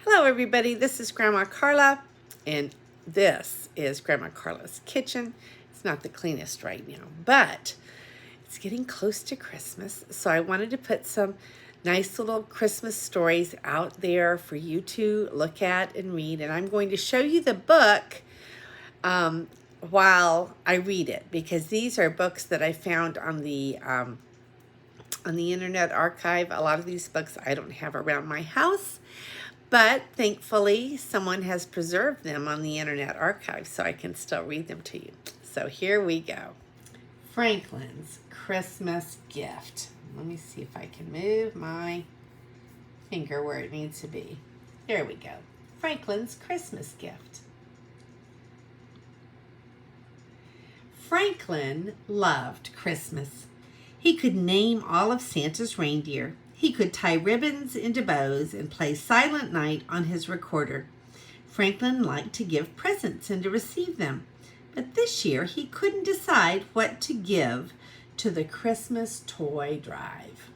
Hello everybody, this is Grandma Carla, and this is Grandma Carla's kitchen. It's not the cleanest right now, but it's getting close to Christmas, so I wanted to put some nice little Christmas stories out there for you to look at and read, and I'm going to show you the book while I read it, because these are books that I found on the Internet Archive. A lot of these books I don't have around my house, but thankfully, someone has preserved them on the Internet Archive, so I can still read them to you. So here we go. Franklin's Christmas Gift. Let me see if I can move my finger where it needs to be. There we go. Franklin's Christmas Gift. Franklin loved Christmas. He could name all of Santa's reindeer. He could tie ribbons into bows and play Silent Night on his recorder. Franklin liked to give presents and to receive them, but this year he couldn't decide what to give to the Christmas toy drive.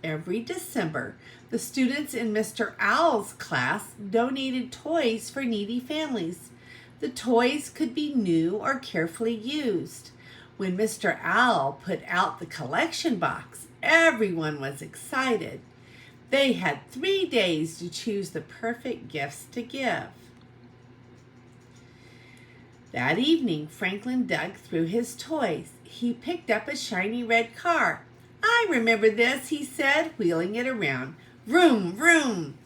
Every December, the students in Mr. Owl's class donated toys for needy families. The toys could be new or carefully used. When Mr. Owl put out the collection box, everyone was excited. They had 3 days to choose the perfect gifts to give. That evening, Franklin dug through his toys. He picked up a shiny red car. "I remember this," he said, wheeling it around. "Vroom, vroom."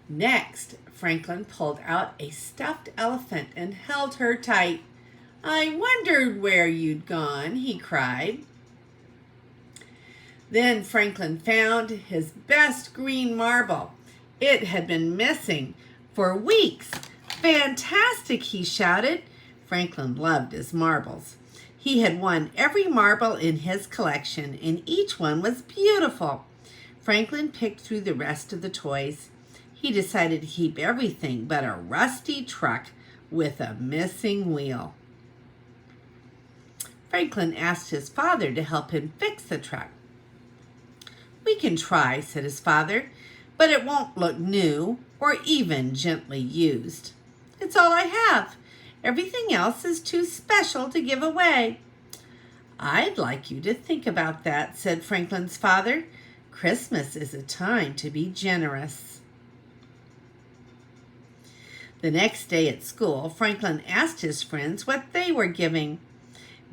Next, Franklin pulled out a stuffed elephant and held her tight. "I wondered where you'd gone," he cried. Then Franklin found his best green marble. It had been missing for weeks. "Fantastic," he shouted. Franklin loved his marbles. He had won every marble in his collection, and each one was beautiful. Franklin picked through the rest of the toys. He decided to keep everything but a rusty truck with a missing wheel. Franklin asked his father to help him fix the truck. "We can try," said his father, "but it won't look new or even gently used. It's all I have. Everything else is too special to give away." "I'd like you to think about that," said Franklin's father. "Christmas is a time to be generous." The next day at school, Franklin asked his friends what they were giving.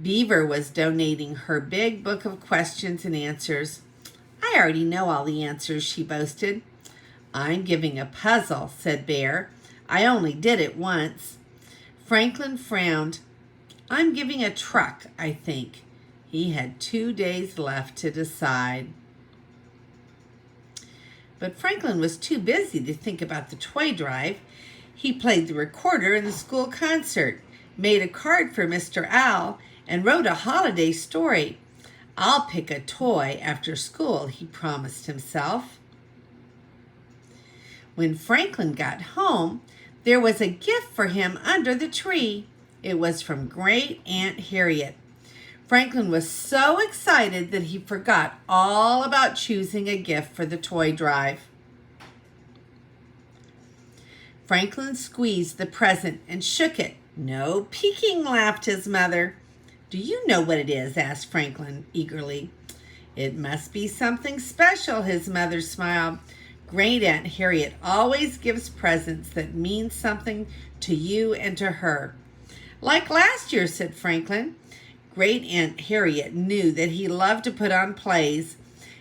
Beaver was donating her big book of questions and answers. "I already know all the answers," she boasted. "I'm giving a puzzle," said Bear. "I only did it once." Franklin frowned. "I'm giving a truck, I think." He had 2 days left to decide. But Franklin was too busy to think about the toy drive. He played the recorder in the school concert, made a card for Mr. Owl, and wrote a holiday story. "I'll pick a toy after school," he promised himself. When Franklin got home, there was a gift for him under the tree. It was from Great Aunt Harriet. Franklin was so excited that he forgot all about choosing a gift for the toy drive. Franklin squeezed the present and shook it. "No peeking," laughed his mother. "Do you know what it is?" asked Franklin eagerly. "It must be something special," his mother smiled. "Great Aunt Harriet always gives presents that mean something to you and to her." "Like last year," said Franklin. Great Aunt Harriet knew that he loved to put on plays,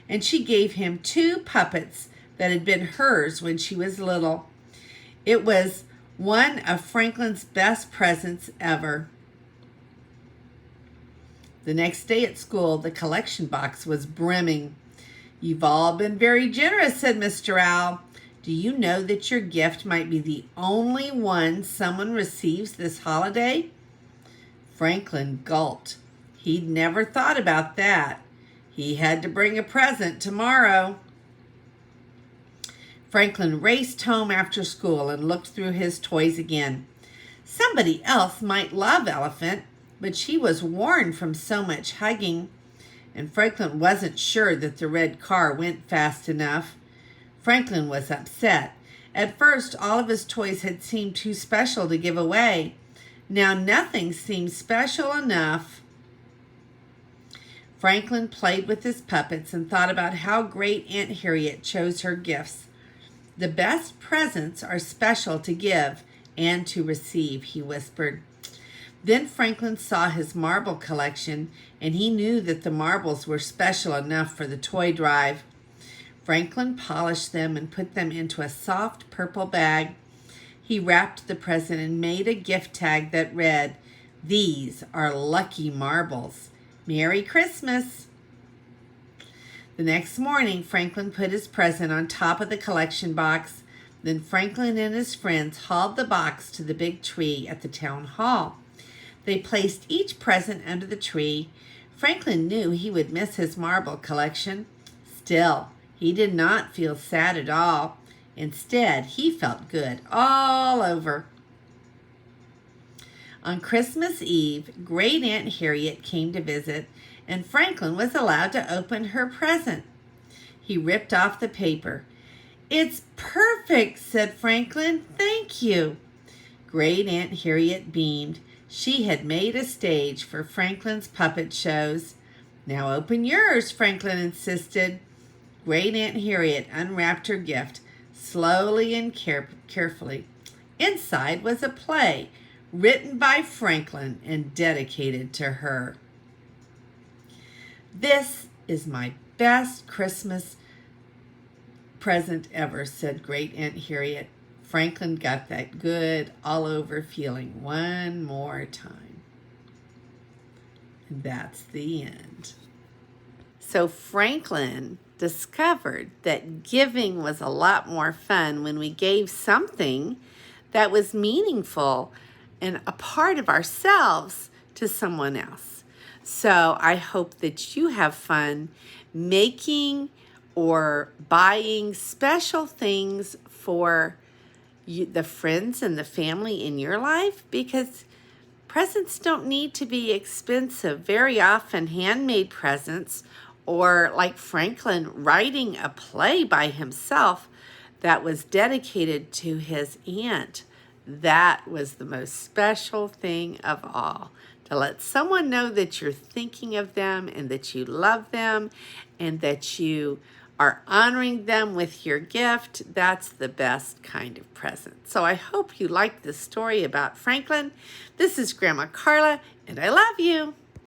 and she gave him 2 puppets that had been hers when she was little. It was one of Franklin's best presents ever. The next day at school, the collection box was brimming. "You've all been very generous," said Mr. Owl. "Do you know that your gift might be the only one someone receives this holiday?" Franklin gulped. He'd never thought about that. He had to bring a present tomorrow. Franklin raced home after school and looked through his toys again. Somebody else might love Elephant, but she was worn from so much hugging, and Franklin wasn't sure that the red car went fast enough. Franklin was upset. At first, all of his toys had seemed too special to give away. Now nothing seemed special enough. Franklin played with his puppets and thought about how great Aunt Harriet chose her gifts. The best presents are special to give and to receive, he whispered. Then Franklin saw his marble collection, and he knew that the marbles were special enough for the toy drive. Franklin polished them and put them into a soft purple bag. He wrapped the present and made a gift tag that read, "These are lucky marbles. Merry Christmas." The next morning, Franklin put his present on top of the collection box. Then Franklin and his friends hauled the box to the big tree at the town hall. They placed each present under the tree. Franklin knew he would miss his marble collection. Still, he did not feel sad at all. Instead, he felt good all over. On Christmas Eve, Great Aunt Harriet came to visit, and Franklin was allowed to open her present. He ripped off the paper. "It's perfect," said Franklin. "Thank you." Great Aunt Harriet beamed. She had made a stage for Franklin's puppet shows. "Now open yours," Franklin insisted. Great Aunt Harriet unwrapped her gift, slowly and carefully. Inside was a play written by Franklin and dedicated to her. "This is my best Christmas present ever," said Great Aunt Harriet. Franklin got that good all over feeling one more time. And that's the end. So Franklin discovered that giving was a lot more fun when we gave something that was meaningful and a part of ourselves to someone else. So I hope that you have fun making or buying special things for the friends and the family in your life, because presents don't need to be expensive. Very often handmade presents, or like Franklin writing a play by himself that was dedicated to his aunt, that was the most special thing of all. To let someone know that you're thinking of them and that you love them and that you are honoring them with your gift, that's the best kind of present. So I hope you liked this story about Franklin. This is Grandma Carla, and I love you.